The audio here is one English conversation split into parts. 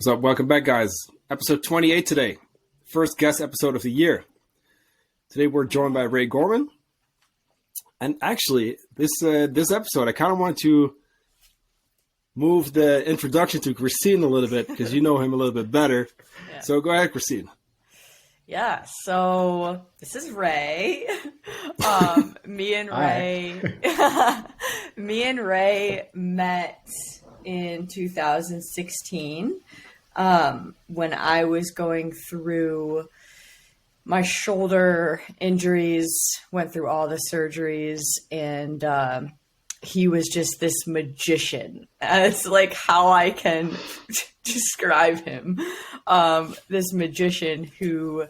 What's up? Welcome back, guys. Episode 28 today. First guest episode of the year. Today we're joined by Ray Gorman. And actually, this episode, I kind of want to move the introduction to Kristine a little bit because you know him a little bit better. Yeah. So go ahead, Kristine. Yeah, so this is Ray. Me and Ray met in 2016 when I was going through my shoulder injuries, went through all the surgeries, and he was just this magician. It's like how I can describe him. This magician who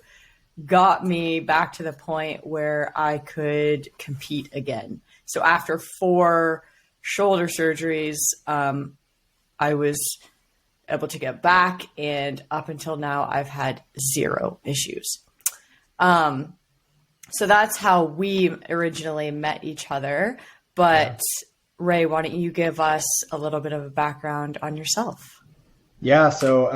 got me back to the point where I could compete again. So after 4 shoulder surgeries, I was able to get back, and up until now, I've had 0 issues. So that's how we originally met each other. But Ray, why don't you give us a little bit of a background on yourself? Yeah, so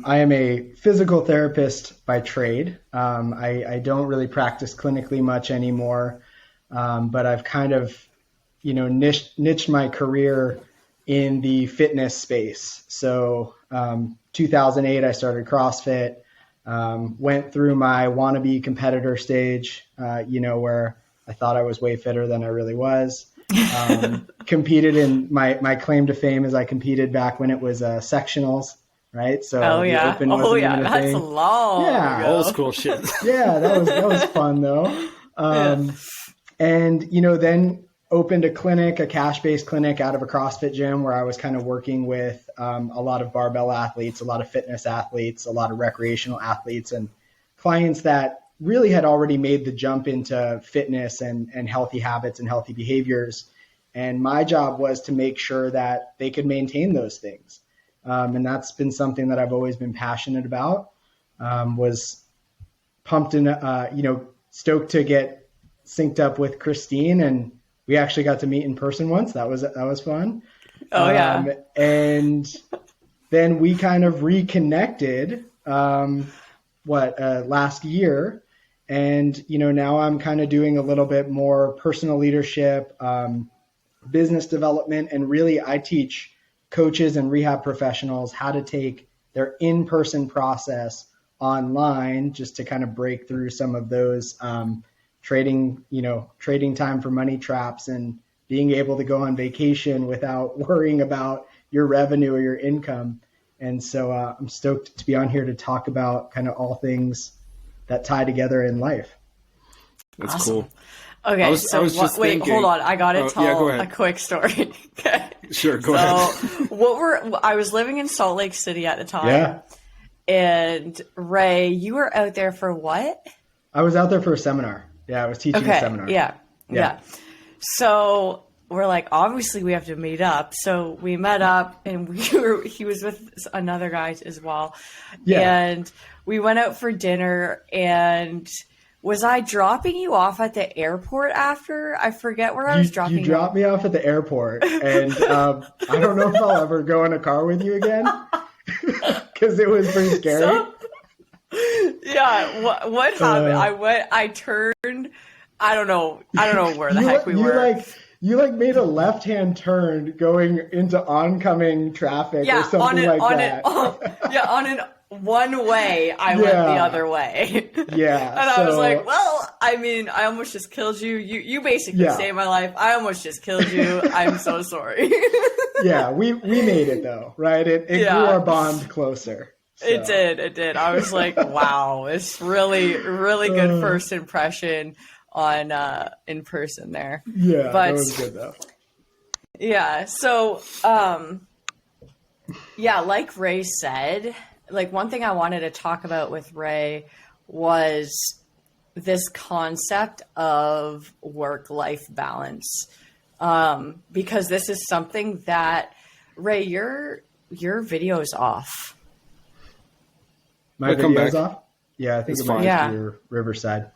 I am a physical therapist by trade. I don't really practice clinically much anymore, but I've kind of, niched my career in the fitness space. So 2008, I started CrossFit, went through my wannabe competitor stage, where I thought I was way fitter than I really was. Competed in my claim to fame is I competed back when it was sectionals, right? So that's thing. long. Yeah, old school shit. Yeah, that was fun though. And then opened a cash-based clinic out of a CrossFit gym where I was kind of working with a lot of barbell athletes, a lot of fitness athletes, a lot of recreational athletes, and clients that really had already made the jump into fitness and healthy habits and healthy behaviors. And my job was to make sure that they could maintain those things. And that's been something that I've always been passionate about, was pumped and, stoked to get synced up with Kristine, and we actually got to meet in person once. That was fun. Oh yeah. And then we kind of reconnected, last year. And, now I'm kind of doing a little bit more personal leadership, business development, and really I teach coaches and rehab professionals how to take their in-person process online just to kind of break through some of those trading time for money traps and being able to go on vacation without worrying about your revenue or your income. And so I'm stoked to be on here to talk about kind of all things that tie together in life. That's awesome. Cool. Okay, hold on. I got to tell a quick story. Okay. Sure, go ahead. I was living in Salt Lake City at the time. Yeah. And Ray, you were out there for what? I was out there for a seminar. Yeah, I was teaching a seminar. Yeah. So we're like, obviously we have to meet up. So we met up, and he was with another guy as well. Yeah. And we went out for dinner, and was I dropping you off at the airport after? I forget where I was dropping you. You dropped me off at the airport, and I don't know if I'll ever go in a car with you again because it was pretty scary. What happened? I turned. I don't know where the heck we were. You made a left-hand turn going into oncoming traffic or something that. On an one way, I went the other way. Yeah. And I was like, well, I mean, I almost just killed you. You basically saved my life. I almost just killed you. I'm so sorry. Yeah, we made it though, right? It grew our bond closer. So. It did. I was like, wow, it's really, really good first impression on in person there. Yeah, that was good though. Yeah. So like Ray said, like one thing I wanted to talk about with Ray was this concept of work-life balance. Because this is something that, Ray, your video is off. My video's off? Yeah, I think it might be your Riverside.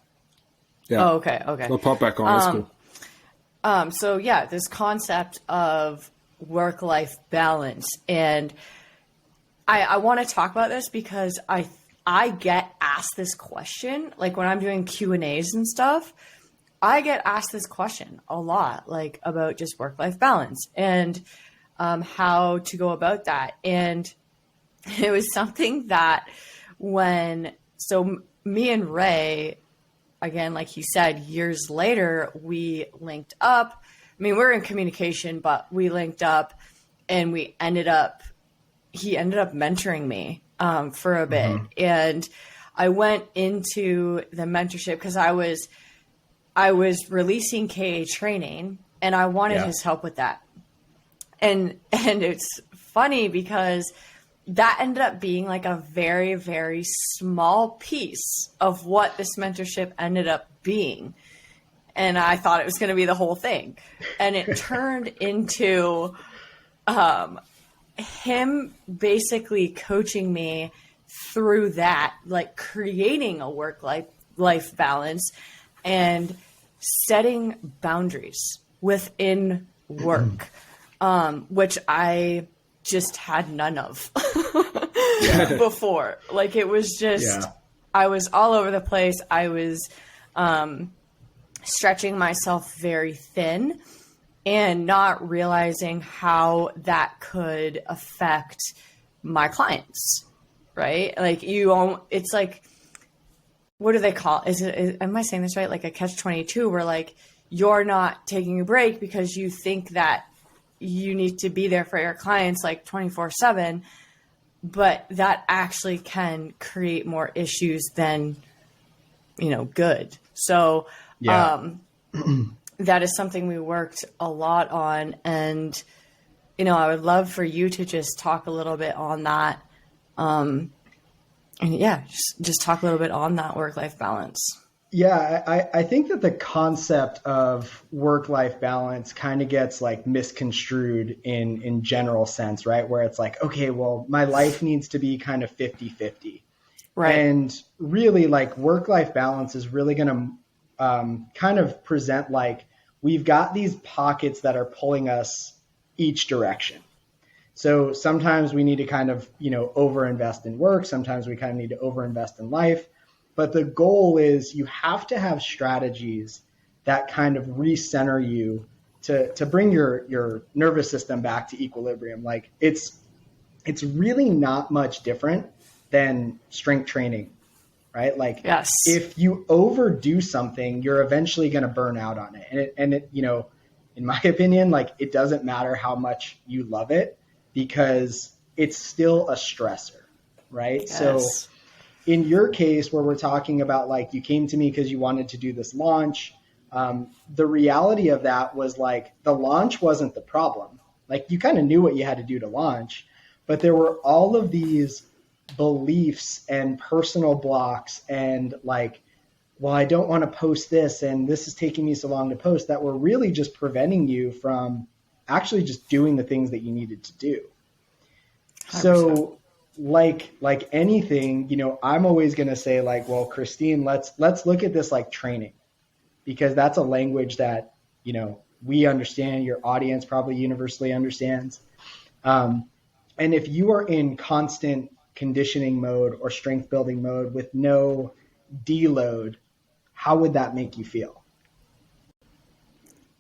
Yeah. Oh, okay. We'll pop back on. That's cool. So this concept of work-life balance, and I want to talk about this because I get asked this question, like when I'm doing Q&As and stuff, I get asked this question a lot, like about just work-life balance and how to go about that. And it was something that so me and Ray, again, like you said, years later, we linked up. I mean, we're in communication, but we linked up and he ended up mentoring me for a bit. Mm-hmm. And I went into the mentorship because I was releasing KA training and I wanted his help with that. And it's funny because that ended up being like a very, very small piece of what this mentorship ended up being. And I thought it was going to be the whole thing. And it turned into him basically coaching me through that, like creating a work-life balance and setting boundaries within work, which I just had none of before. Like it was just, I was all over the place. I was stretching myself very thin and not realizing how that could affect my clients, right? Like it's like, what do they call it? Am I saying this right? Like a catch-22 where like you're not taking a break because you think that you need to be there for your clients like 24/7, but that actually can create more issues than, good. So, that is something we worked a lot on. And, I would love for you to just talk a little bit on that. Just talk a little bit on that work-life balance. Yeah, I think that the concept of work-life balance kind of gets like misconstrued in general sense, right? Where it's like, okay, well, my life needs to be kind of 50-50. Right. And really like work-life balance is really going to kind of present like we've got these pockets that are pulling us each direction. So sometimes we need to kind of, overinvest in work. Sometimes we kind of need to overinvest in life. But the goal is you have to have strategies that kind of recenter you to bring your nervous system back to equilibrium. Like it's really not much different than strength training, right? Like if you overdo something, you're eventually going to burn out on it. And it, in my opinion, like it doesn't matter how much you love it because it's still a stressor, right? Yes. So in your case, where we're talking about like you came to me because you wanted to do this launch, the reality of that was like the launch wasn't the problem. Like you kind of knew what you had to do to launch, but there were all of these beliefs and personal blocks and like, well, I don't want to post this and this is taking me so long to post, that were really just preventing you from actually just doing the things that you needed to do. 100%. So like anything, I'm always going to say like, well, Kristine, let's look at this like training, because that's a language that, we understand, your audience probably universally understands. And if you are in constant conditioning mode or strength building mode with no deload, how would that make you feel?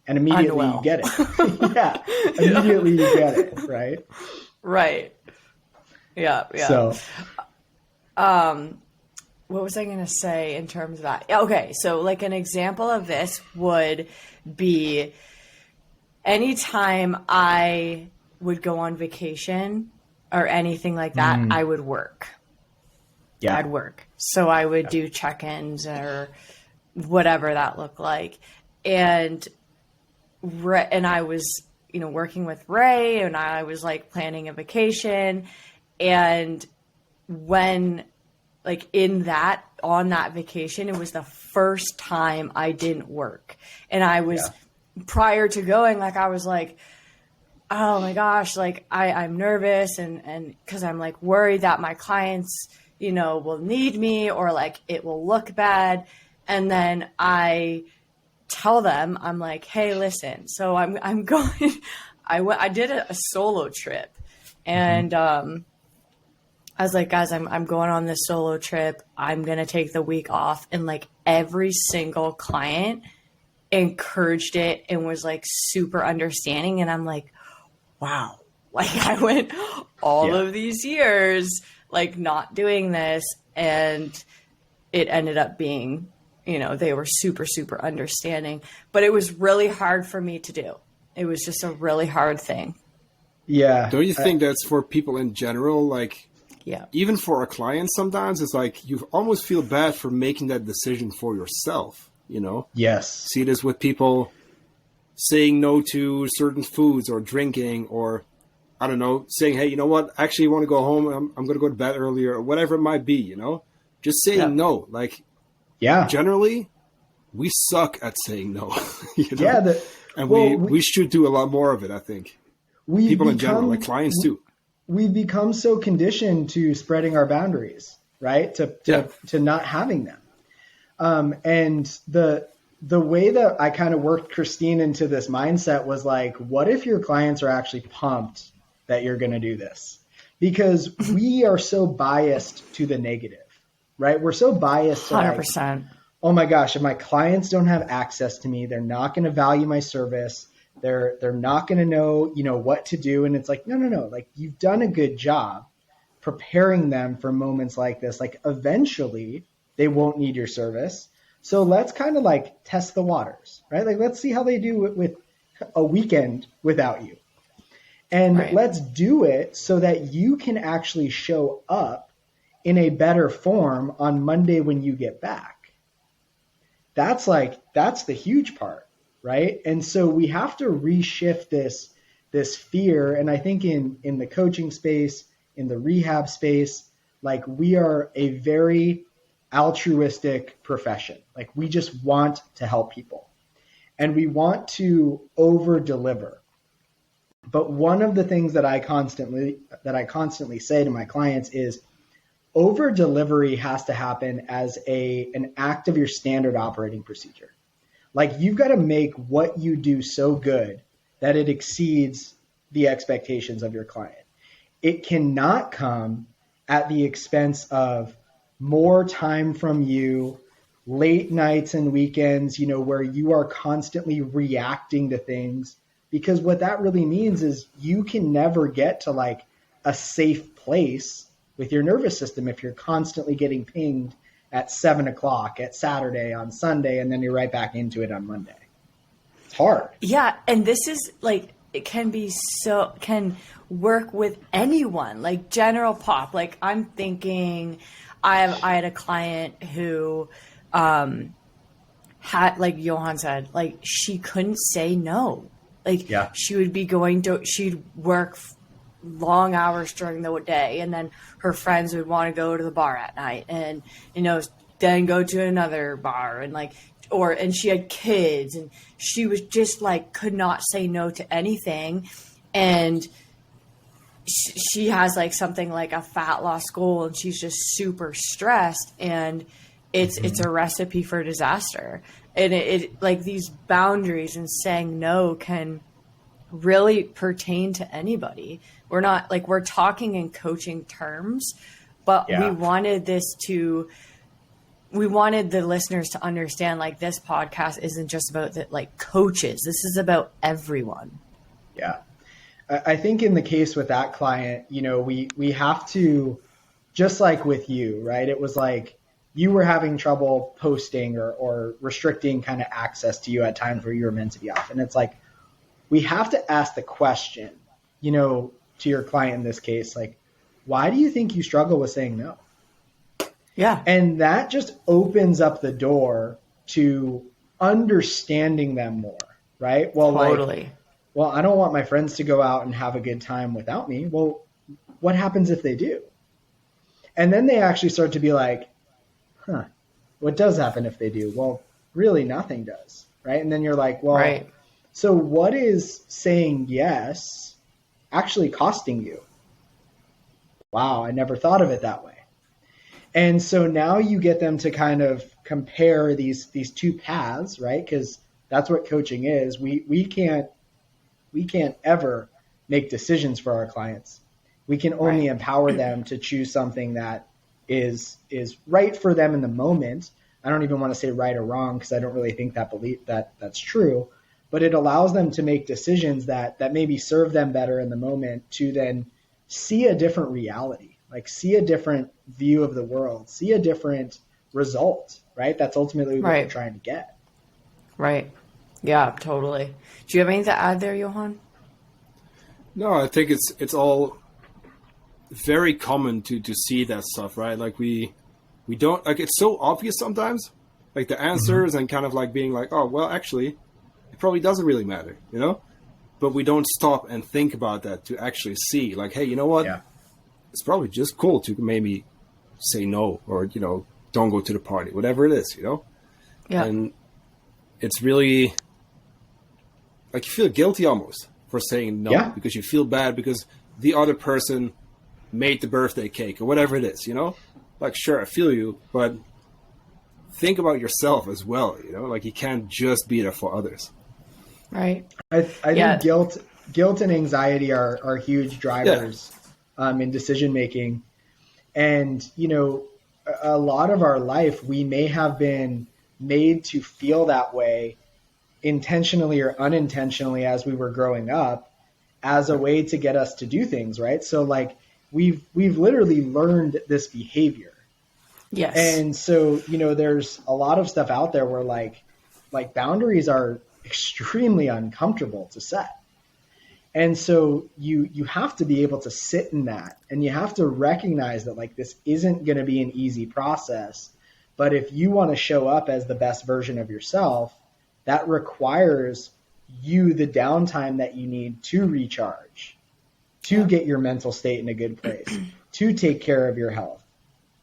And immediately you get it. Immediately you get it, right? Right. Yeah. So, what was I going to say in terms of that? Okay. So like an example of this would be anytime I would go on vacation or anything like that, I would work. Yeah. I'd work. So I would do check-ins or whatever that looked like. And I was, working with Ray, and I was like planning a vacation. And when like on that vacation, it was the first time I didn't work. And I was prior to going, like, I was like, oh my gosh, like I'm nervous. And cause I'm like worried that my clients, will need me or like it will look bad. And then I tell them, I'm like, hey, listen, so I'm going, I did a solo trip and, I was like, guys, I'm going on this solo trip. I'm going to take the week off. And like every single client encouraged it and was like super understanding. And I'm like, wow, like I went all of these years, like not doing this. And it ended up being, you know, they were super, super understanding, but it was really hard for me to do. It was just a really hard thing. Yeah. Don't you think that's for people in general? Like, yeah, even for our clients, sometimes it's like you almost feel bad for making that decision for yourself, you know? Yes. See this with people saying no to certain foods or drinking, or I don't know, saying, hey, you know what? Actually, I want to go home. I'm going to go to bed earlier, or whatever it might be, you know? Just saying no. Like, generally, we suck at saying no. You know? And we should do a lot more of it, I think. People in general, like clients too. We've become so conditioned to spreading our boundaries, right? To not having them. And the way that I kind of worked Kristine into this mindset was like, what if your clients are actually pumped that you're going to do this? Because we are so biased to the negative, right? We're so biased to 100%. Like, oh my gosh, if my clients don't have access to me, they're not going to value my service. They're not going to know, you know, what to do. And it's like, no. Like, you've done a good job preparing them for moments like this. Like, eventually they won't need your service. So let's kind of like test the waters, right? Like, let's see how they do with a weekend without you. And let's do it so that you can actually show up in a better form on Monday when you get back. That's the huge part. Right. And so we have to reshift this fear. And I think in the coaching space, in the rehab space, like, we are a very altruistic profession. Like, we just want to help people and we want to over deliver. But one of the things that I constantly say to my clients is over delivery has to happen as an act of your standard operating procedure. Like, you've got to make what you do so good that it exceeds the expectations of your client. It cannot come at the expense of more time from you, late nights and weekends, you know, where you are constantly reacting to things. Because what that really means is you can never get to like a safe place with your nervous system if you're constantly getting pinged at 7:00 at Saturday, on Sunday, and then you're right back into it on Monday. It's hard. Yeah. And this is like, it can work with anyone, like general pop. Like, I'm thinking I had a client who, had, like Johan said, like, she couldn't say no. Like, she would be she'd work long hours during the day, and then her friends would want to go to the bar at night, and, you know, then go to another bar, and like, and she had kids, and she was just like, could not say no to anything. And she has like something like a fat loss goal, and she's just super stressed, and it's a recipe for disaster. And it like, these boundaries and saying no can really pertain to anybody. We're talking in coaching terms, but we wanted the listeners to understand, like, this podcast isn't just about like coaches. This is about everyone. Yeah. I think in the case with that client, you know, we have to, just like with you, right? It was like you were having trouble posting or restricting kind of access to you at times where you were meant to be off. And it's like, we have to ask the question, you know, to your client in this case, like, why do you think you struggle with saying no? Yeah. And that just opens up the door to understanding them more, right? Well, totally. Well, I don't want my friends to go out and have a good time without me. Well, what happens if they do? And then they actually start to be like, what does happen if they do? Well, really nothing does, right? And then you're like, well, so what is saying yes actually costing you? Wow, I never thought of it that way. And so now you get them to kind of compare these two paths, right? Because that's what coaching is. We can't ever make decisions for our clients. We can only empower them to choose something that is right for them in the moment. I don't even want to say right or wrong, because I don't really think that's true, but it allows them to make decisions that maybe serve them better in the moment, to then see a different reality, like see a different view of the world, see a different result, right? That's ultimately what we're trying to get. Right. Yeah, totally. Do you have anything to add there, Johan? No, I think it's all very common to see that stuff, right? Like we don't, like, it's so obvious sometimes, like the answers, and kind of like being like, oh, well, actually, it probably doesn't really matter, you know? But we don't stop and think about that to actually see, like, hey, you know what? Yeah. It's probably just cool to maybe say no, or, you know, don't go to the party, whatever it is, you know? Yeah. And it's really, like, you feel guilty almost for saying no, because you feel bad because the other person made the birthday cake or whatever it is, you know? Like, sure, I feel you, but think about yourself as well, you know? Like, you can't just be there for others. Right. I think guilt and anxiety are huge drivers in decision making. And, you know, a lot of our life, we may have been made to feel that way intentionally or unintentionally as we were growing up, as a way to get us to do things, right? So, like, we've literally learned this behavior. Yes. And so, you know, there's a lot of stuff out there where like boundaries are extremely uncomfortable to set. And so you have to be able to sit in that, and you have to recognize that, like, this isn't going to be an easy process, but if you want to show up as the best version of yourself, that requires you the downtime that you need to recharge, to get your mental state in a good place, to take care of your health.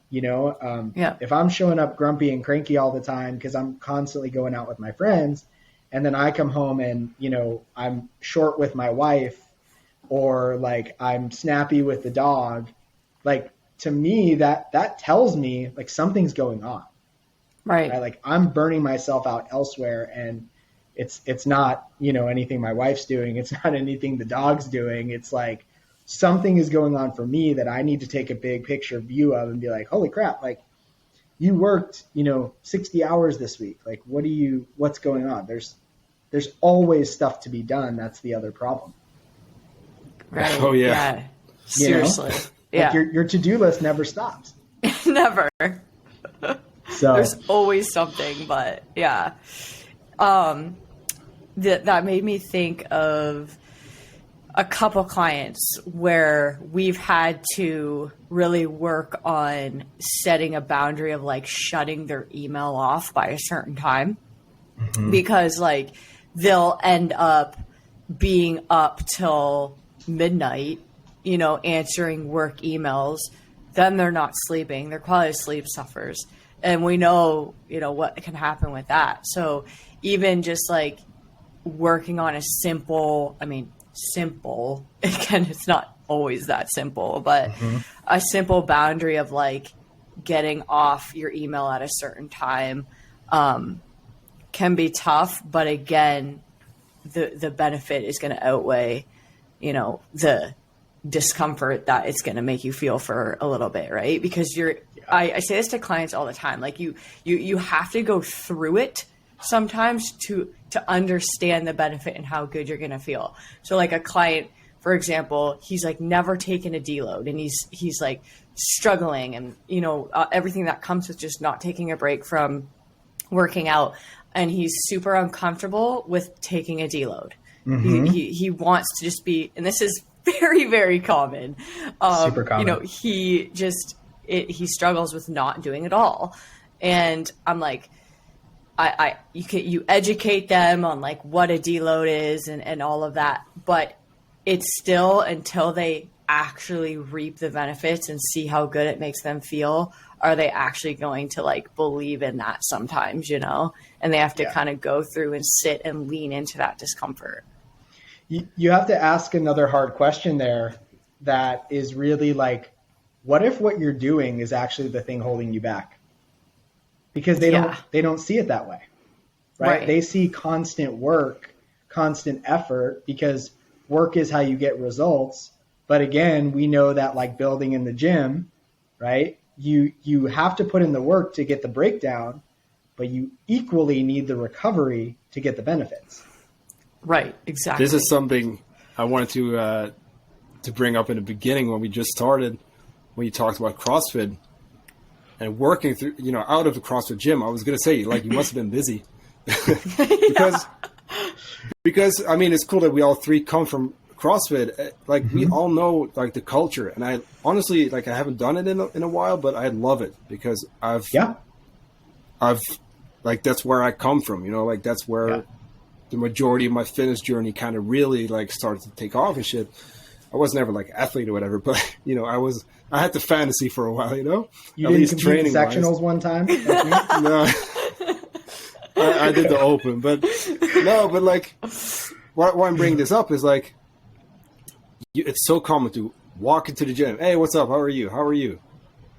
You know, if I'm showing up grumpy and cranky all the time because I'm constantly going out with my friends, and then I come home and, you know, I'm short with my wife, or like I'm snappy with the dog, like, to me, that tells me, like, something's going on. Right. Like, I'm burning myself out elsewhere, and it's not, you know, anything my wife's doing. It's not anything the dog's doing. It's like something is going on for me that I need to take a big picture view of and be like, holy crap, like, you worked, you know, 60 hours this week. Like, what's going on? There's always stuff to be done. That's the other problem. Right. Oh yeah. Seriously. Like, your to-do list never stops. Never. So there's always something, but that made me think of a couple clients where we've had to really work on setting a boundary of, like, shutting their email off by a certain time, because, like, they'll end up being up till midnight, you know, answering work emails. Then they're not sleeping. Their quality of sleep suffers. And we know, you know, what can happen with that. So even just, like, working on a simple, again, it's not always that simple, but a simple boundary of, like, getting off your email at a certain time can be tough. But again, the benefit is going to outweigh, you know, the discomfort that it's going to make you feel for a little bit, right? Because I say this to clients all the time, like, you have to go through it sometimes to understand the benefit and how good you're going to feel. So, like, a client, for example, he's, like, never taken a deload, and he's like struggling, and, you know, everything that comes with just not taking a break from working out, and he's super uncomfortable with taking a deload. He wants to just be, and this is very, very common. Super common. You know, he struggles with not doing it all. And I'm like, you educate them on, like, what a deload is and all of that, but it's still, until they actually reap the benefits and see how good it makes them feel, are they actually going to, like, believe in that sometimes, you know? And they have to kind of go through and sit and lean into that discomfort. You have to ask another hard question there that is really, like, what if what you're doing is actually the thing holding you back? Because they don't see it that way, right? They see constant work, constant effort, because work is how you get results. But again, we know that like building in the gym, right? You have to put in the work to get the breakdown, but you equally need the recovery to get the benefits. Right, exactly. This is something I wanted to bring up in the beginning when we just started, when you talked about CrossFit and working through, out of the CrossFit gym. I was going to say, like, you must have been busy because I mean, it's cool that we all three come from CrossFit. Like, we all know like the culture, and I honestly, like, I haven't done it in a while, but I love it because I've like, that's where I come from, like that's where the majority of my fitness journey kind of really like started to take off and shit. I was never like an athlete or whatever, but I had the fantasy for a while, You at didn't least compete in sectionals wise. one time? Like me? No, I did the open, but like, why I'm bringing this up is like, it's so common to walk into the gym. Hey, what's up? How are you? How are you?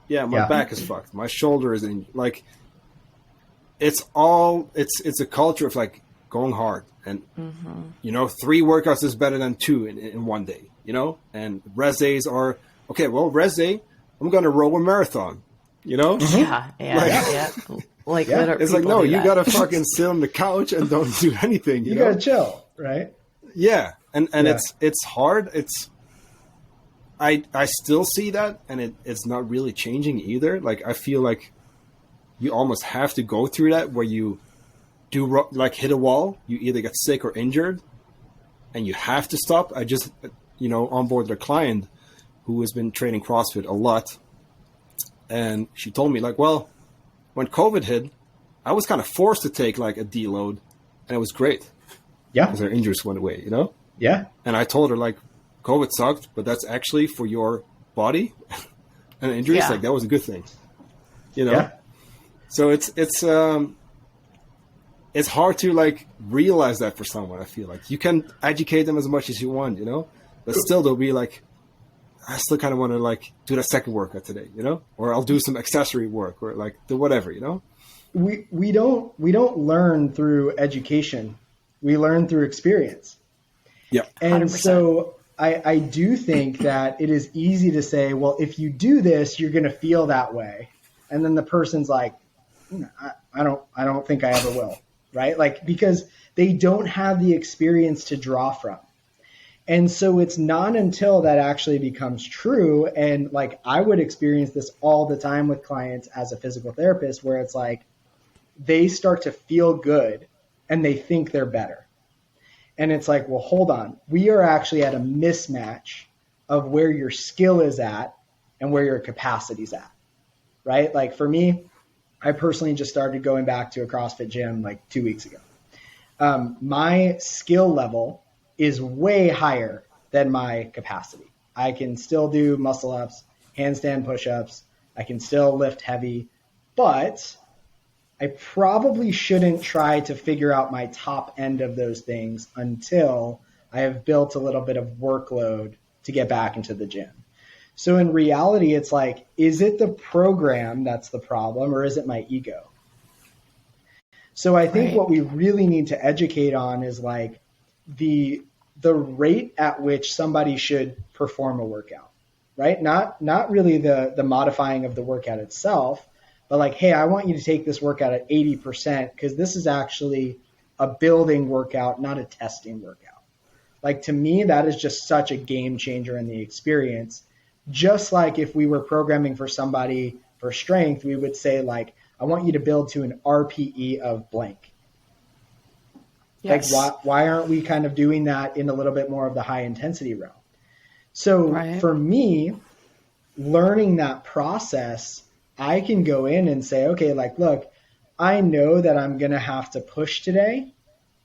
Yeah, my back is fucked. My shoulder is in. Like, it's a culture of like going hard, and 3 workouts is better than 2 in one day. And rest days are okay. Well, rest day, I'm gonna row a marathon. Yeah. Like, it's like, no, you gotta fucking sit on the couch and don't do anything. You gotta chill, right? Yeah, and it's hard. I still see that, and it's not really changing either. Like, I feel like you almost have to go through that where you do like hit a wall. You either get sick or injured, and you have to stop. I just onboarded a client who has been training CrossFit a lot, and she told me like, well, when COVID hit, I was kind of forced to take like a deload, and it was great. Yeah, because her injuries went away. Yeah, and I told her like, COVID sucked, but that's actually for your body and injuries. Like, that was a good thing, Yeah. So it's hard to like realize that for someone. I feel like you can educate them as much as you want, but still they'll be like, I still kind of want to like do that second workout today, or I'll do some accessory work or like do whatever, We don't learn through education. We learn through experience. Yeah. And 100%. So I do think that it is easy to say, well, if you do this, you're going to feel that way. And then the person's like, I don't think I ever will. Right? Like, because they don't have the experience to draw from. And so it's not until that actually becomes true. And like, I would experience this all the time with clients as a physical therapist, where it's like, they start to feel good and they think they're better. And it's like, well, hold on. We are actually at a mismatch of where your skill is at and where your capacity is at, right? Like, for me, I personally just started going back to a CrossFit gym like 2 weeks ago. My skill level is way higher than my capacity. I can still do muscle ups, handstand push-ups. I can still lift heavy, but I probably shouldn't try to figure out my top end of those things until I have built a little bit of workload to get back into the gym. So in reality, it's like, is it the program that's the problem, or is it my ego? So I think what we really need to educate on is like the rate at which somebody should perform a workout, right? Not really the modifying of the workout itself, but like, hey, I want you to take this workout at 80% because this is actually a building workout, not a testing workout. Like, to me, that is just such a game changer in the experience. Just like if we were programming for somebody for strength, we would say like, I want you to build to an RPE of blank. Yes. Like, why aren't we kind of doing that in a little bit more of the high intensity realm? So for me, learning that process, I can go in and say, okay, like, look, I know that I'm going to have to push today,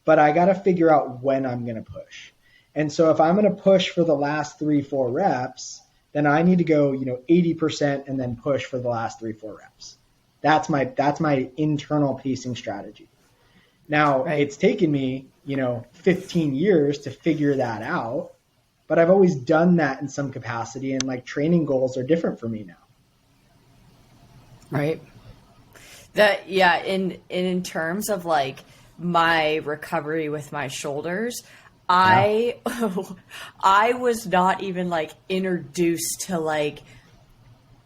but I got to figure out when I'm going to push. And so if I'm going to push for the last 3-4 reps, then I need to go, 80% and then push for the last 3-4 reps. That's my internal pacing strategy. Now, it's taken me, 15 years to figure that out, but I've always done that in some capacity, and like, training goals are different for me now. Right. In terms of like my recovery with my shoulders, I was not even like introduced to like,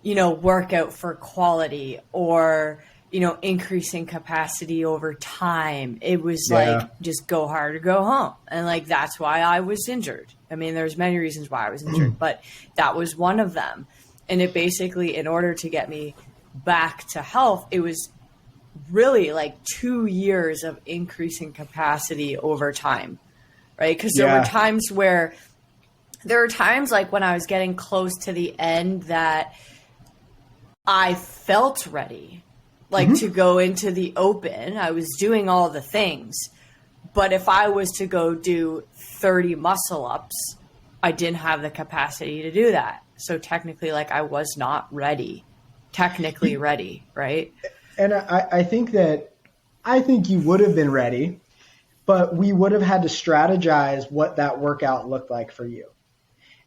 workout for quality or, increasing capacity over time. It was like, just go hard or go home. And like, that's why I was injured. I mean, there's many reasons why I was injured, but that was one of them. And it basically, in order to get me back to health, it was really like 2 years of increasing capacity over time. Right. Because there were times like when I was getting close to the end that I felt ready, like to go into the open. I was doing all the things. But if I was to go do 30 muscle ups, I didn't have the capacity to do that. So technically, like I was not technically ready. Right. And I think you would have been ready, but we would have had to strategize what that workout looked like for you.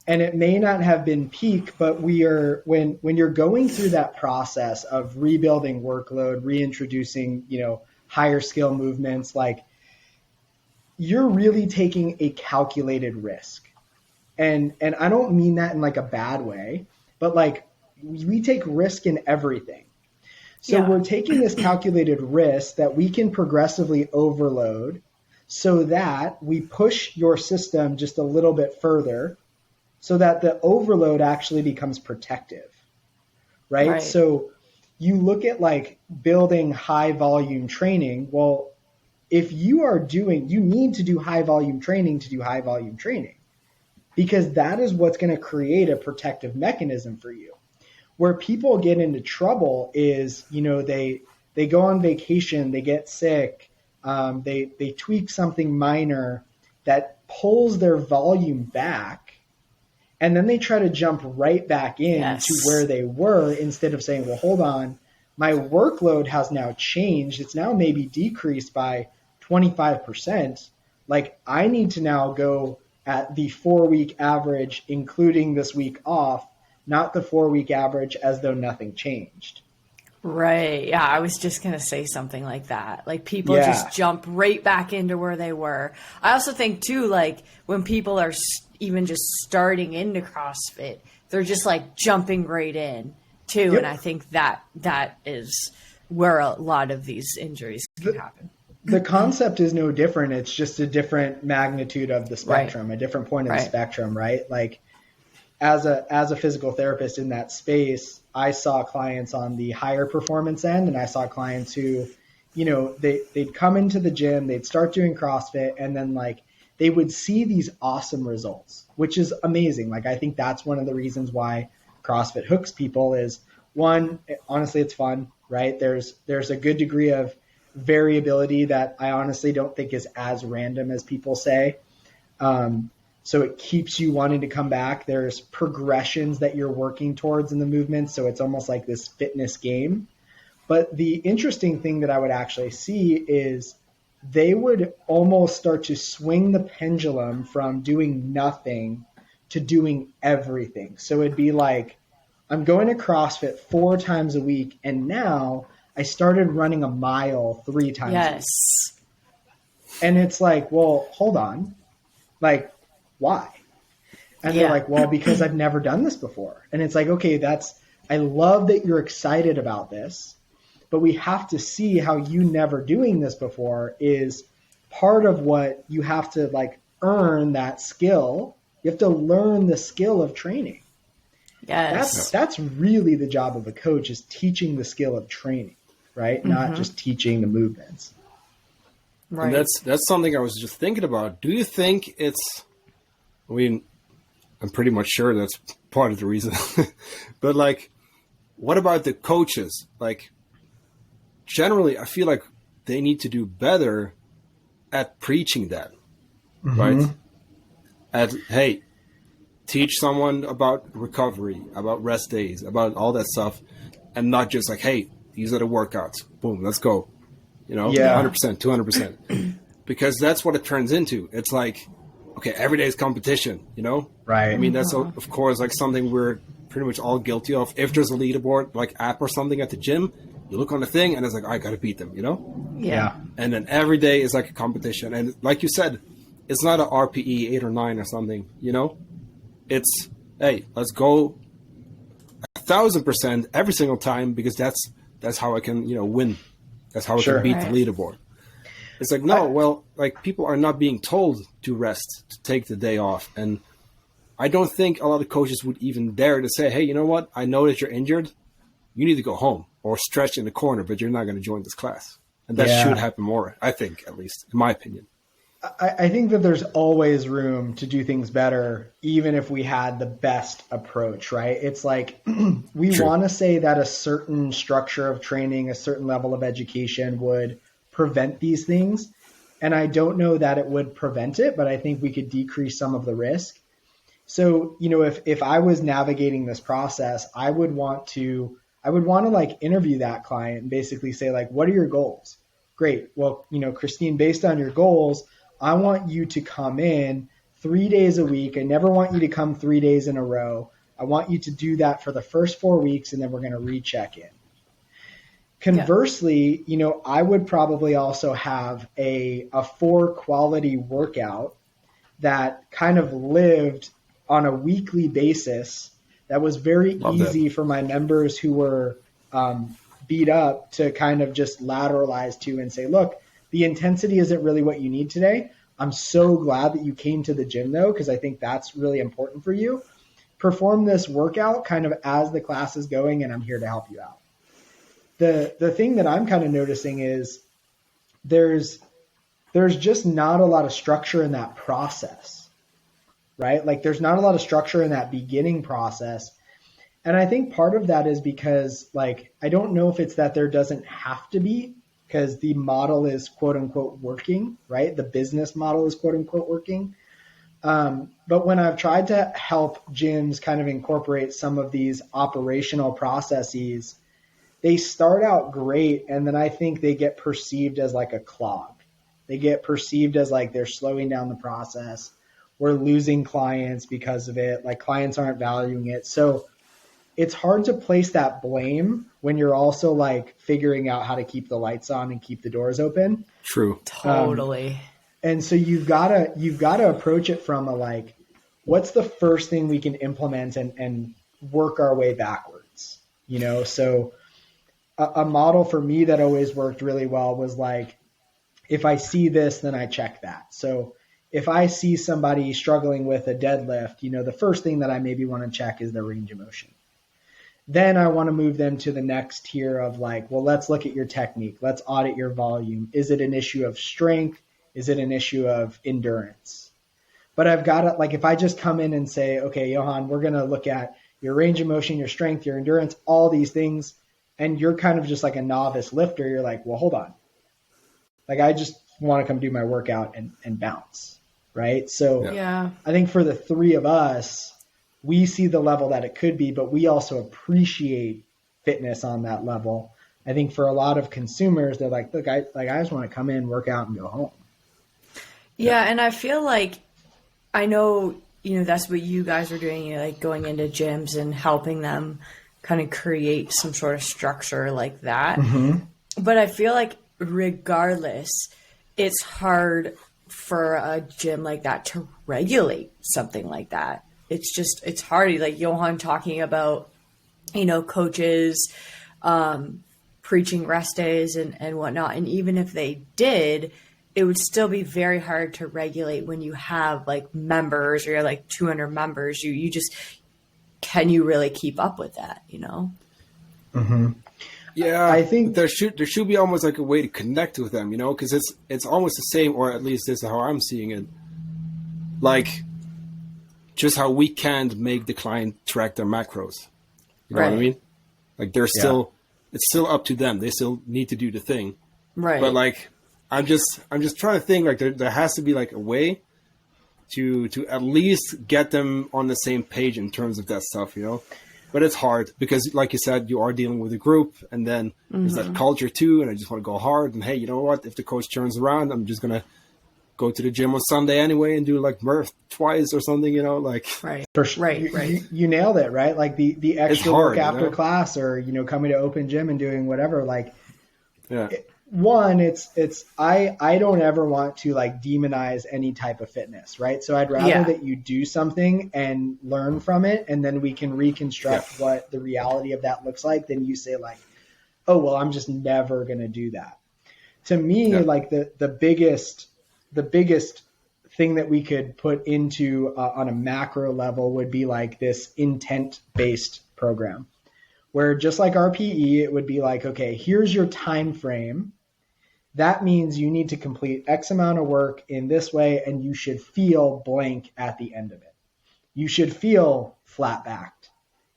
And it may not have been peak, but when you're going through that process of rebuilding workload, reintroducing, higher skill movements, like you're really taking a calculated risk. And I don't mean that in like a bad way, but like we take risk in everything. So we're taking this calculated risk that we can progressively overload so that we push your system just a little bit further so that the overload actually becomes protective, right? So you look at like building high volume training. Well, if you need to do high volume training to do high volume training because that is what's going to create a protective mechanism for you. Where people get into trouble is, they go on vacation, they get sick, they tweak something minor that pulls their volume back, and then they try to jump right back in to where they were instead of saying, well, hold on, my workload has now changed. It's now maybe decreased by 25%. Like I need to now go at the 4-week average, including this week off, not the 4-week average as though nothing changed. Right. Yeah. I was just going to say something like that. Like people just jump right back into where they were. I also think too, like when people are even just starting into CrossFit, they're just like jumping right in too. Yep. And I think that is where a lot of these injuries can happen. The concept is no different. It's just a different magnitude of the spectrum, a different point of the spectrum, right? Like, as a physical therapist in that space, I saw clients on the higher performance end, and I saw clients who, they'd come into the gym, they'd start doing CrossFit, and then like they would see these awesome results, which is amazing. Like I think that's one of the reasons why CrossFit hooks people is one, honestly, it's fun, right? There's a good degree of variability that I honestly don't think is as random as people say. So it keeps you wanting to come back. There's progressions that you're working towards in the movement. So it's almost like this fitness game. But the interesting thing that I would actually see is they would almost start to swing the pendulum from doing nothing to doing everything. So it'd be like, I'm going to CrossFit 4 times a week. And now I started running a mile 3 times a week. And it's like, well, hold on. Like, why? And they're like, well, because I've never done this before. And it's like, okay, I love that you're excited about this, but we have to see how you never doing this before is part of what you have to like earn that skill. You have to learn the skill of training. Yes. That's really the job of a coach is teaching the skill of training, right? Mm-hmm. Not just teaching the movements. Right. And that's something I was just thinking about. Do you think I'm pretty much sure that's part of the reason, but like, what about the coaches? Like, generally, I feel like they need to do better at preaching that, right? Hey, teach someone about recovery, about rest days, about all that stuff, and not just like, hey, these are the workouts. Boom, let's go. 100%, 200%. Because that's what it turns into. It's like, okay, every day is competition, Right. I mean, that's, of course, like something we're pretty much all guilty of. If there's a leaderboard, like app or something at the gym, you look on the thing and it's like, I got to beat them, Yeah. And then every day is like a competition. And like you said, it's not a RPE 8 or 9 or something, you know? It's, hey, let's go 1,000% every single time because that's how I can, you know, win. That's how I Sure. can beat Right. the leaderboard. It's like, no, well, like people are not being told to rest, to take the day off. And I don't think a lot of coaches would even dare to say, hey, you know what? I know that you're injured. You need to go home or stretch in the corner, but you're not going to join this class. And that Yeah. should happen more, I think, at least, in my opinion. I think that there's always room to do things better, even if we had the best approach, right? It's like we True. want to say that a certain structure of training, a certain level of education would prevent these things. And I don't know that it would prevent it, but I think we could decrease some of the risk. So, you know, if I was navigating this process, I would want to like interview that client and basically say like, what are your goals? Great. Well, you know, Kristine, based on your goals, I want you to come in 3 days a week. I never want you to come 3 days in a row. I want you to do that for the first 4 weeks, and then we're going to recheck in. Conversely, you know, I would probably also have a 4 quality workout that kind of lived on a weekly basis that was very easy for my members who were beat up to kind of just lateralize to and say, look, the intensity isn't really what you need today. I'm so glad that you came to the gym though, because I think that's really important for you. Perform this workout kind of as the class is going, and I'm here to help you out. The thing that I'm kind of noticing is there's just not a lot of structure in that process, right? Like there's not a lot of structure in that beginning process. And I think part of that is because like, I don't know if it's that there doesn't have to be, because the model is quote unquote working, right? The business model is quote unquote working. But when I've tried to help gyms kind of incorporate some of these operational processes, they start out great. And then I think they get perceived as like a clog. They get perceived as like they're slowing down the process. We're losing clients because of it. Like clients aren't valuing it. So it's hard to place that blame when you're also like figuring out how to keep the lights on and keep the doors open. True. Totally. And so you've got to approach it from a like, what's the first thing we can implement and work our way backwards, you know? So a model for me that always worked really well was like, if I see this, then I check that. So if I see somebody struggling with a deadlift, you know, the first thing that I maybe want to check is their range of motion. Then I want to move them to the next tier of like, well, let's look at your technique. Let's audit your volume. Is it an issue of strength? Is it an issue of endurance? But I've got to, like, if I just come in and say, okay, Johan, we're going to look at your range of motion, your strength, your endurance, all these things, and you're kind of just like a novice lifter, you're like, well, hold on. Like, I just want to come do my workout and bounce, right? So Yeah. I think for the three of us, we see the level that it could be, but we also appreciate fitness on that level. I think for a lot of consumers, they're like, look, I just want to come in, work out, and go home. Yeah, and I feel like, I know, you know, that's what you guys are doing, you know, like going into gyms and helping them kind of create some sort of structure like that. Mm-hmm. But I feel like regardless, it's hard for a gym like that to regulate something like that. It's hard. Like Johan talking about, you know, coaches preaching rest days and whatnot. And even if they did, it would still be very hard to regulate when you have like members or you're like 200 members. You just, can you really keep up with that, you know? Mm-hmm. Yeah, I think there should be almost like a way to connect with them, you know, because it's almost the same, or at least this is how I'm seeing it. Like, just how we can't make the client track their macros. You know what I mean? Like they're still, it's still up to them. They still need to do the thing. Right. But like, I'm just trying to think like there has to be like a way to at least get them on the same page in terms of that stuff, you know? But it's hard because, like you said, you are dealing with a group, and then there's that culture too. And I just want to go hard. And hey, you know what? If the coach turns around, I'm just gonna go to the gym on Sunday anyway and do like Murph twice or something. You know, like right, right. You nailed it, right? Like the extra hard, work after you know? class, or you know, coming to open gym and doing whatever. Like, yeah, one, I don't ever want to like demonize any type of fitness, right? So I'd rather that you do something and learn from it, and then we can reconstruct what the reality of that looks like. Then you say like, oh, well, I'm just never going to do that. To me, like the biggest thing that we could put into on a macro level would be like this intent-based program, where just like RPE, it would be like, okay, here's your time frame. That means you need to complete X amount of work in this way, and you should feel blank at the end of it. You should feel flat-backed.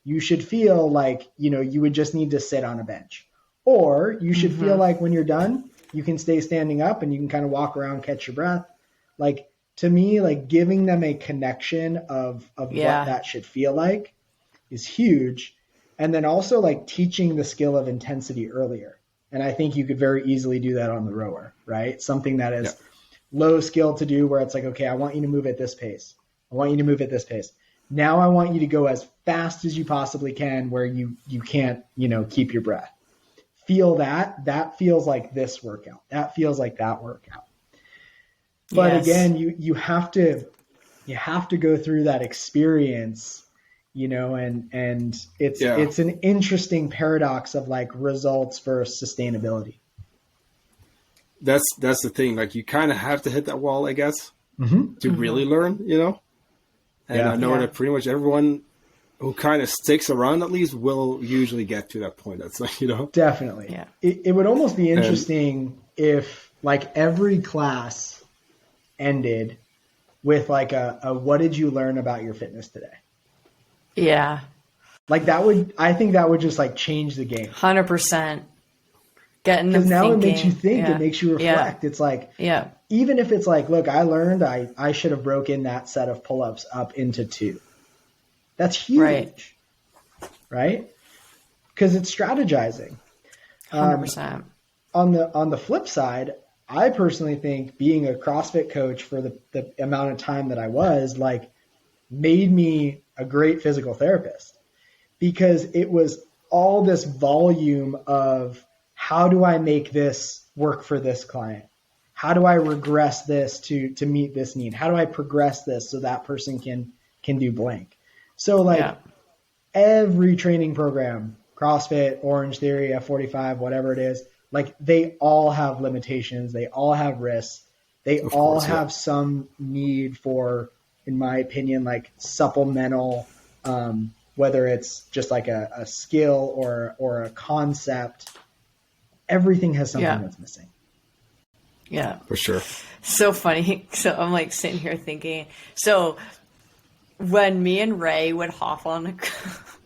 You should feel like, you would just need to sit on a bench. Or you should feel like when you're done, you can stay standing up and you can kind of walk around, catch your breath. Like, to me, like giving them a connection of what that should feel like is huge. And then also like teaching the skill of intensity earlier. And I think you could very easily do that on the rower, right? Something that is low skill to do, where it's like, okay, I want you to move at this pace. I want you to move at this pace. Now I want you to go as fast as you possibly can, where you can't, keep your breath. Feel that feels like this workout. That feels like that workout. But again, you have to go through that experience, and it's an interesting paradox of like results versus sustainability. That's the thing. Like you kind of have to hit that wall, I guess, to really learn, And I know that pretty much everyone who kind of sticks around at least will usually get to that point. That's like, Definitely. Yeah. It would almost be interesting if like every class ended with like a what did you learn about your fitness today? Yeah. Like I think that would just like change the game. 100%. Getting them Because now thinking. It makes you think, it makes you reflect. It's like, even if it's like, look, I learned I should have broken that set of pull-ups up into 2. That's huge. Right? Because it's strategizing. 100%. On the flip side, I personally think being a CrossFit coach for the amount of time that I was, like, made me a great physical therapist, because it was all this volume of how do I make this work for this client? How do I regress this to meet this need? How do I progress this so that person can do blank? So like every training program, CrossFit, Orange Theory, F45, whatever it is, like they all have limitations. They all have risks. They all have some need for, in my opinion, like supplemental, whether it's just like a skill or a concept. Everything has something that's missing. Yeah, for sure. So funny. So I'm like sitting here thinking, so when me and Ray would hop on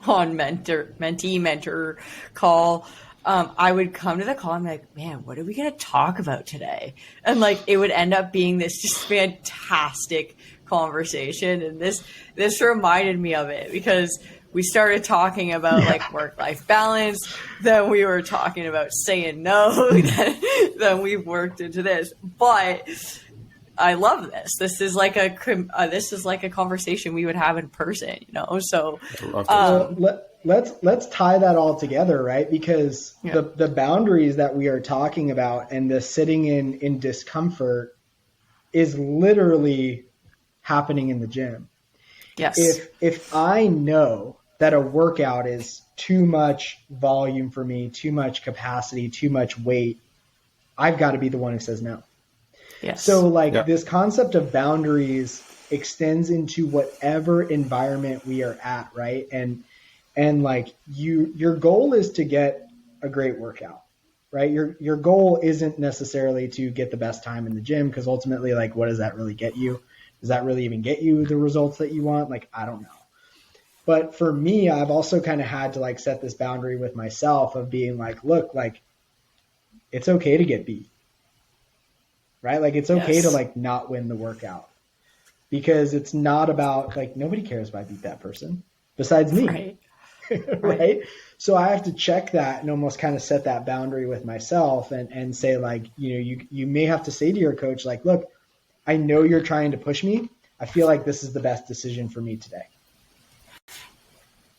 mentee mentor call, I would come to the call and be like, man, what are we going to talk about today? And like, it would end up being this just fantastic conversation. And this reminded me of it, because we started talking about like work-life balance. Then we were talking about saying no. Then we've worked into this, but I love this. This is like a conversation we would have in person, So let's tie that all together, right? Because the boundaries that we are talking about and the sitting in discomfort is literally happening in the gym. Yes. If I know that a workout is too much volume for me, too much capacity, too much weight, I've got to be the one who says no. Yes. So this concept of boundaries extends into whatever environment we are at, right? And like your goal is to get a great workout, right? Your goal isn't necessarily to get the best time in the gym, because ultimately, like, what does that really get you? Does that really even get you the results that you want? Like, I don't know. But for me, I've also kind of had to like set this boundary with myself of being like, look, like it's okay to get beat, right? Like it's okay to like not win the workout, because it's not about like, nobody cares if I beat that person besides me. Right. Right. So I have to check that and almost kind of set that boundary with myself and say like, you may have to say to your coach, like, look, I know you're trying to push me. I feel like this is the best decision for me today.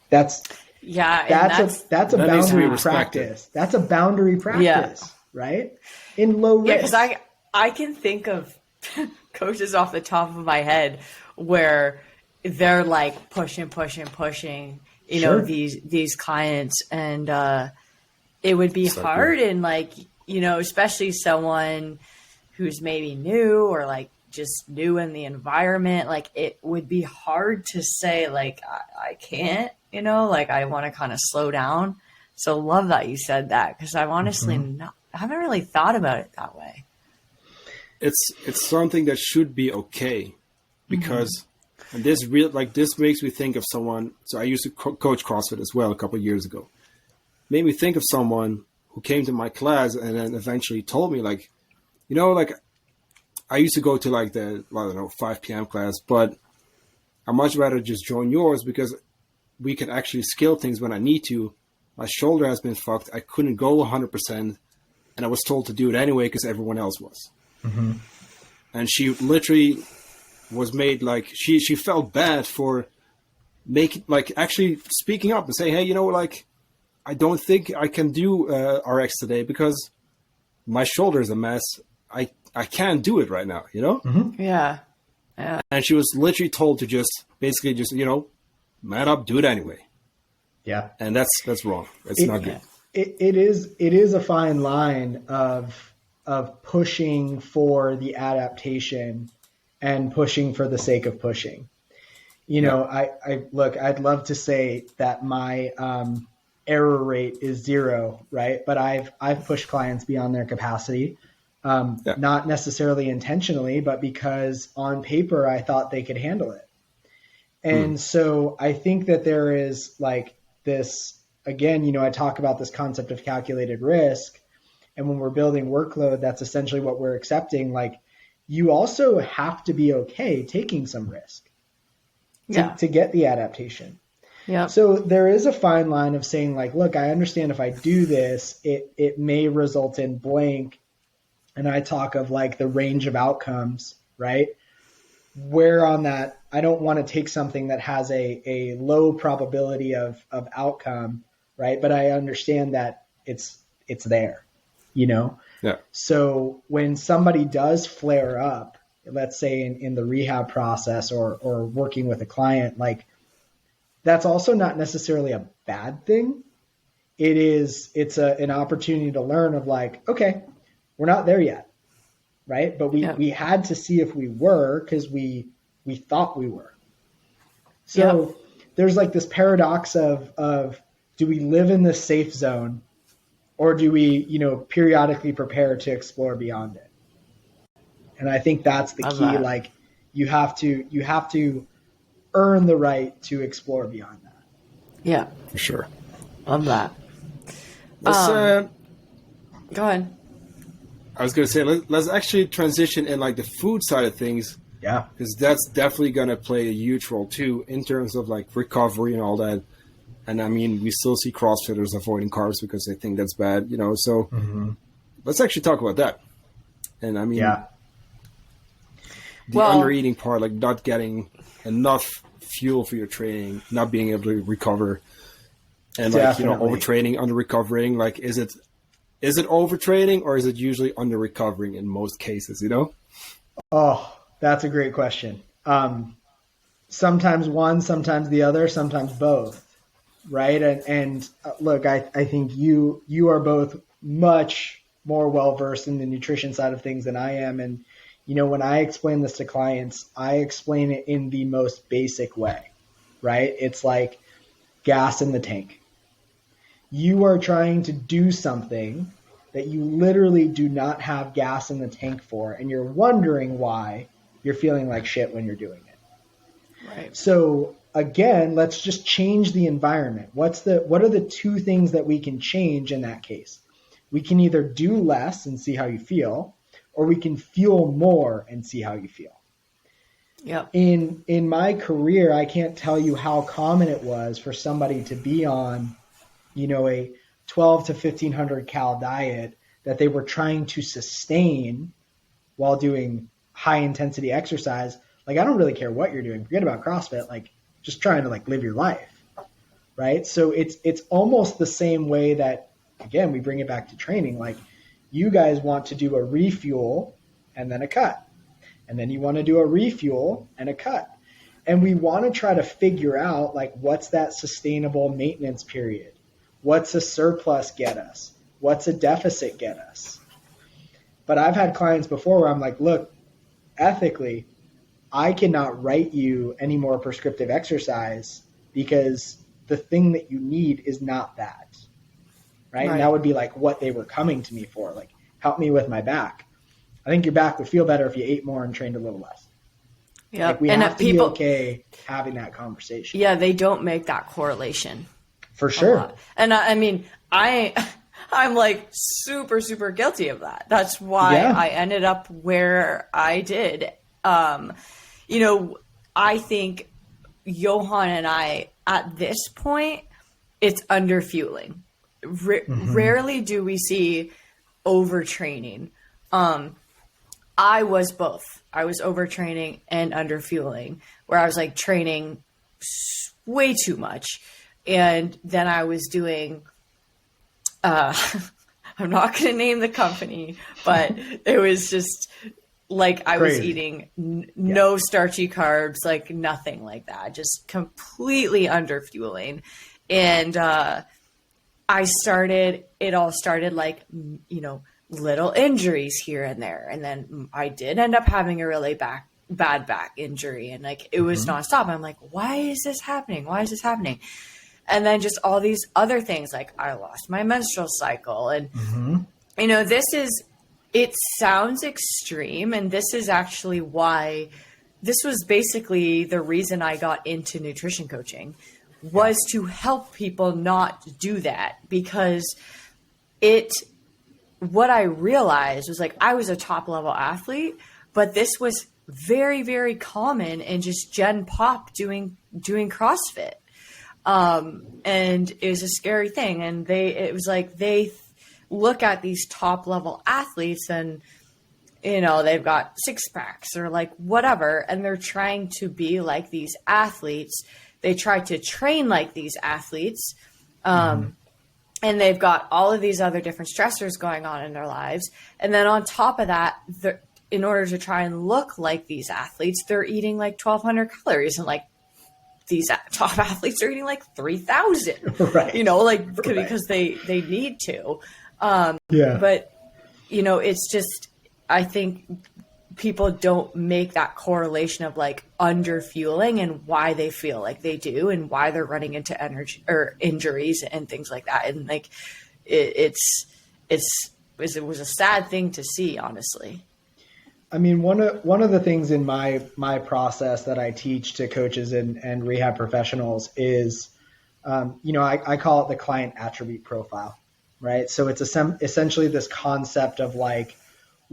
That's a boundary practice. That's a boundary practice. right? In low risk. Yeah, because I can think of coaches off the top of my head where they're like pushing, you know, these clients, and it would be hard, and like, you know, especially someone who's maybe new or like just new in the environment, like it would be hard to say like, I can't, you know, like I want to kind of slow down. So love that you said that, because I've honestly I haven't really thought about it that way. It's something that should be okay, because and this makes me think of someone. So I used to coach CrossFit as well a couple of years ago. Made me think of someone who came to my class and then eventually told me, like, you know, like I used to go to like the, I don't know, 5 p.m. class, but I'd much rather just join yours because we can actually scale things when I need to. My shoulder has been fucked. I couldn't go 100%, and I was told to do it anyway because everyone else was. Mm-hmm. And she literally was made like, she felt bad for making, like, actually speaking up and say, hey, you know, like, I don't think I can do RX today because my shoulder is a mess. I can't do it right now, you know? Mm-hmm. Yeah. And she was literally told to just basically just, you know, man up, do it anyway. Yeah. And that's wrong. It's not good. It is a fine line of pushing for the adaptation and pushing for the sake of pushing. You know, I'd love to say that my error rate is 0, right? But I've pushed clients beyond their capacity. Not necessarily intentionally, but because on paper I thought they could handle it. And so I think that there is like this, again, you know, I talk about this concept of calculated risk. And when we're building workload, that's essentially what we're accepting. Like, you also have to be okay taking some risk to get the adaptation. Yeah. So there is a fine line of saying like, look, I understand if I do this, it may result in blank. And I talk of like the range of outcomes, right? Where on that, I don't want to take something that has a low probability of outcome, right? But I understand that it's there, you know? Yeah. So when somebody does flare up, let's say in the rehab process or working with a client, like that's also not necessarily a bad thing. It's an opportunity to learn of like, okay, we're not there yet, right? But we had to see if we were, because we thought we were. So there's like this paradox of do we live in this safe zone, or do we, you know, periodically prepare to explore beyond it? And I think that's the key. Like you have to earn the right to explore beyond that. Yeah, For sure. love that. Let's, Go ahead. I was going to say, let's actually transition in like the food side of things. Yeah. Because that's definitely going to play a huge role too in terms of like recovery and all that. And I mean, we still see CrossFitters avoiding carbs because they think that's bad, you know, so let's actually talk about that. And I mean, the undereating part, like not getting enough fuel for your training, not being able to recover, and like, you know, overtraining, under recovering, like, is it overtraining or is it usually under recovering in most cases, you know? Oh, that's a great question. Sometimes one, sometimes the other, sometimes both. Right. And look, I think you are both much more well-versed in the nutrition side of things than I am. And, you know, when I explain this to clients, I explain it in the most basic way, right? It's like gas in the tank. You are trying to do something that you literally do not have gas in the tank for, and you're wondering why you're feeling like shit when you're doing it. Right. So again, let's just change the environment. What are the two things that we can change in that case? We can either do less and see how you feel, or we can fuel more and see how you feel. Yep. In my career, I can't tell you how common it was for somebody to be on, you know, a 12 to 1500 cal diet that they were trying to sustain while doing high intensity exercise. Like, I don't really care what you're doing. Forget about CrossFit. Like, just trying to like live your life. Right. So it's almost the same way that, again, we bring it back to training. Like, You guys want to do a refuel and then a cut. And then you want to do a refuel and a cut. And we want to try to figure out like, what's that sustainable maintenance period? What's a surplus get us? What's a deficit get us? But I've had clients before where I'm like, look, ethically, I cannot write you any more prescriptive exercise because the thing that you need is not that. Right? And that would be like what they were coming to me for. Like, help me with my back. I think your back would feel better if you ate more and trained a little less. Yeah. Like we have to be okay having that conversation. Yeah, they don't make that correlation. For sure. And I mean, I'm like super, super guilty of that. That's why I ended up where I did. You know, I think Johan and I, at this point, it's underfueling. Rarely do we see overtraining. I was both. I was overtraining and underfueling, where I was like training way too much. And then I was doing, I'm not going to name the company, but it was just like I was eating no starchy carbs, like nothing like that, just completely underfueling. And it all started like, you know, little injuries here and there. And then I did end up having a really bad back injury. And like, it was nonstop. I'm like, why is this happening? Why is this happening? And then just all these other things, like I lost my menstrual cycle. And, you know, it sounds extreme. And this is actually why this was basically the reason I got into nutrition coaching, was to help people not do that. Because what I realized was like, I was a top level athlete, but this was very, very common in just Gen Pop doing CrossFit. And it was a scary thing. And it was like, they look at these top level athletes and, you know, they've got six packs or like whatever. And they're trying to be like these athletes. They try to train like these athletes. And they've got all of these other different stressors going on in their lives. And then on top of that, in order to try and look like these athletes, they're eating like 1,200 calories. And like these top athletes are eating like 3,000, right. You know, like because they need to. But, you know, it's just, I think people don't make that correlation of like underfueling and why they feel like they do and why they're running into energy or injuries and things like that. And like, it was a sad thing to see, honestly. I mean, one of the things in my process that I teach to coaches and rehab professionals is, you know, I call it the client attribute profile, right? So it's essentially this concept of like,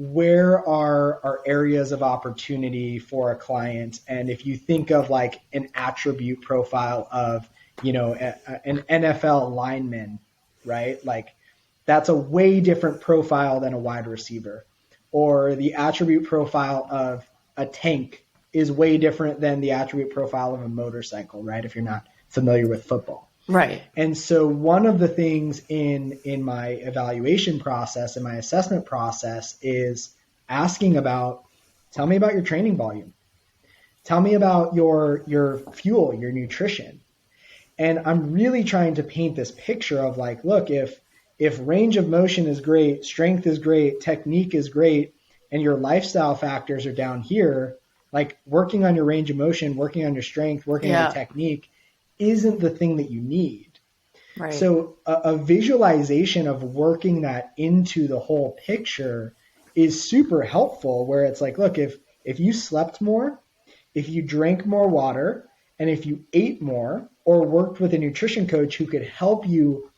where are our areas of opportunity for a client? And if you think of like an attribute profile of, you know, an NFL lineman, right? Like that's a way different profile than a wide receiver. Or the attribute profile of a tank is way different than the attribute profile of a motorcycle, right? If you're not familiar with football. Right. And so one of the things in my evaluation process and my assessment process is asking about, tell me about your training volume. Tell me about your fuel, your nutrition. And I'm really trying to paint this picture of like, look, if range of motion is great, strength is great, technique is great, and your lifestyle factors are down here, like working on your range of motion, working on your strength, working on your technique isn't the thing that you need. Right. So a visualization of working that into the whole picture is super helpful, where it's like, look, if you slept more, if you drank more water, and if you ate more or worked with a nutrition coach who could help you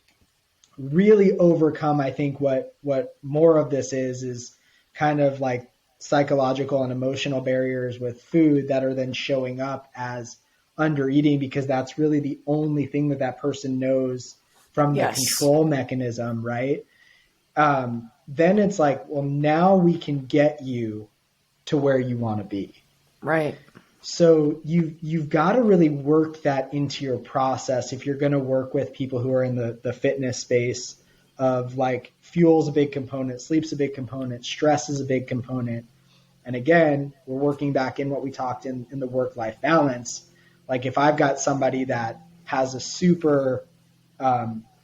really overcome, I think what more of this is kind of like psychological and emotional barriers with food that are then showing up as under eating, because that's really the only thing that person knows from the control mechanism, right? Then it's like, well, now we can get you to where you want to be. Right. So you've got to really work that into your process if you're going to work with people who are in the fitness space. of like fuel's a big component, sleep's a big component, stress is a big component. And again, we're working back in what we talked in the work-life balance. Like if I've got somebody that has a super,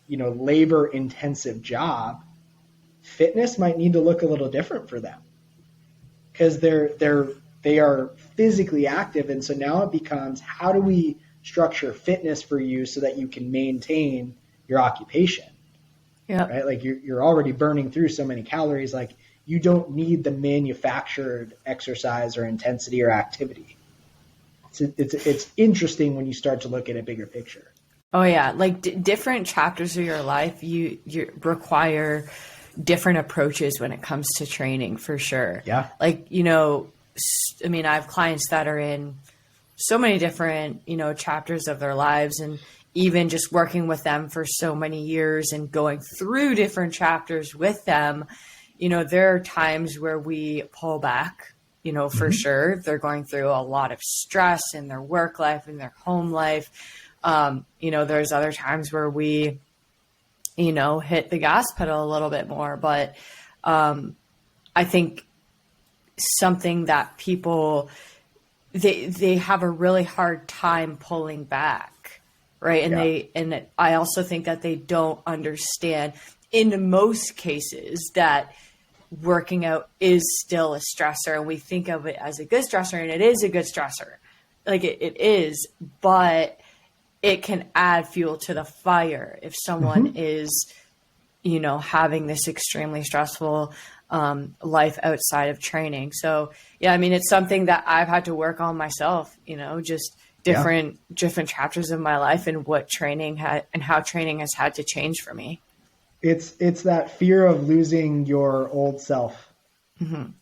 labor intensive job, fitness might need to look a little different for them because they are physically active. And so now it becomes, how do we structure fitness for you so that you can maintain your occupation? Yeah. Right. Like you're already burning through so many calories. Like you don't need the manufactured exercise or intensity or activity. It's interesting when you start to look at a bigger picture. Oh yeah. Like different chapters of your life, you require different approaches when it comes to training for sure. Yeah. Like, I mean, I have clients that are in so many different, chapters of their lives, and even just working with them for so many years and going through different chapters with them, there are times where we pull back, for sure. They're going through a lot of stress in their work life, in their home life. There's other times where we, hit the gas pedal a little bit more. But I think something that people, they have a really hard time pulling back, right? And I also think that they don't understand in most cases that working out is still a stressor, and we think of it as a good stressor, and it is a good stressor. Like it is, but it can add fuel to the fire if someone is, having this extremely stressful life outside of training. So yeah, I mean, it's something that I've had to work on myself, just different chapters of my life and what training and how training has had to change for me. It's that fear of losing your old self,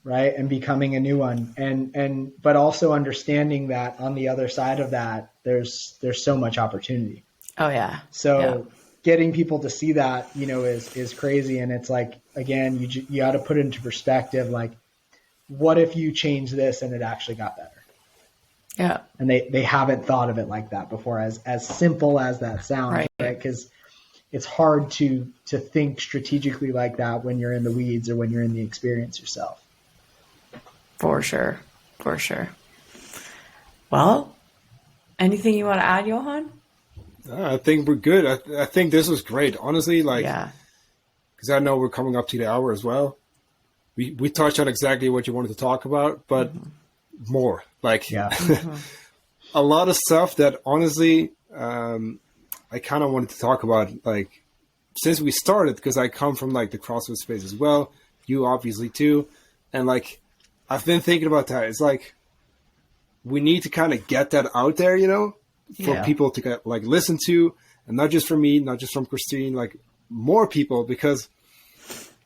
right? And becoming a new one. But also understanding that on the other side of that, there's so much opportunity. Oh yeah. So getting people to see that, is crazy. And it's like, again, you got to put it into perspective. Like, what if you change this and it actually got better? Yeah. And they haven't thought of it like that before, as simple as that sounds, right? Because it's hard to think strategically like that when you're in the weeds or when you're in the experience yourself. For sure. Well, anything you want to add, Johan? I think we're good. I think this was great, honestly. Because I know we're coming up to the hour as well. We touched on exactly what you wanted to talk about, but more. A lot of stuff that honestly, I kind of wanted to talk about, like, since we started, because I come from like the CrossFit space as well. You obviously too. And like, I've been thinking about that. It's like, we need to kind of get that out there, for people to get, like, listen to, and not just from me, not just from Kristine, like more people, because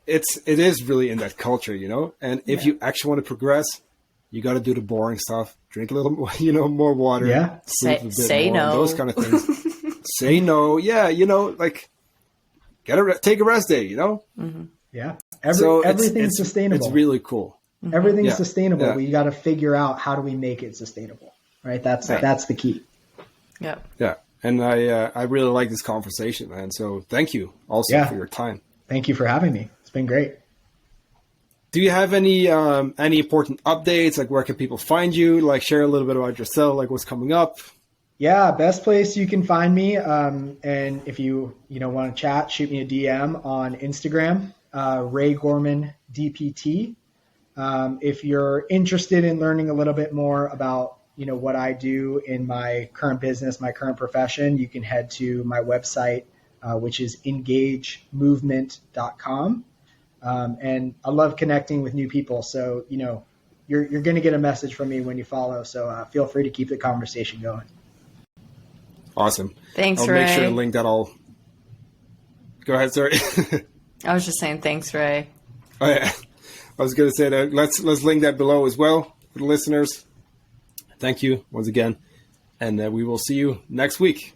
it is really in that culture, and if you actually want to progress, you got to do the boring stuff, drink a little more, more water, sleep a bit say more, no, those kind of things. Say no. Yeah. like take a rest day, Yeah. Everything's sustainable. It's really cool. Everything's sustainable, but you got to figure out, how do we make it sustainable? Right. That's the key. Yeah. Yeah. And I really like this conversation, man. So thank you also for your time. Thank you for having me. It's been great. Do you have any important updates? Like, where can people find you? Like, share a little bit about yourself, like what's coming up. Yeah, best place you can find me. And if you want to chat, shoot me a DM on Instagram, Ray Gorman DPT. If you're interested in learning a little bit more about what I do in my current business, my current profession, you can head to my website, which is engagemovement.com. And I love connecting with new people. So, you're going to get a message from me when you follow. So feel free to keep the conversation going. Awesome. Thanks, I'll Ray. make sure to link that all. Go ahead, sorry. I was just saying thanks, Ray. Oh, yeah. I was going to say that let's link that below as well for the listeners. Thank you once again. And we will see you next week.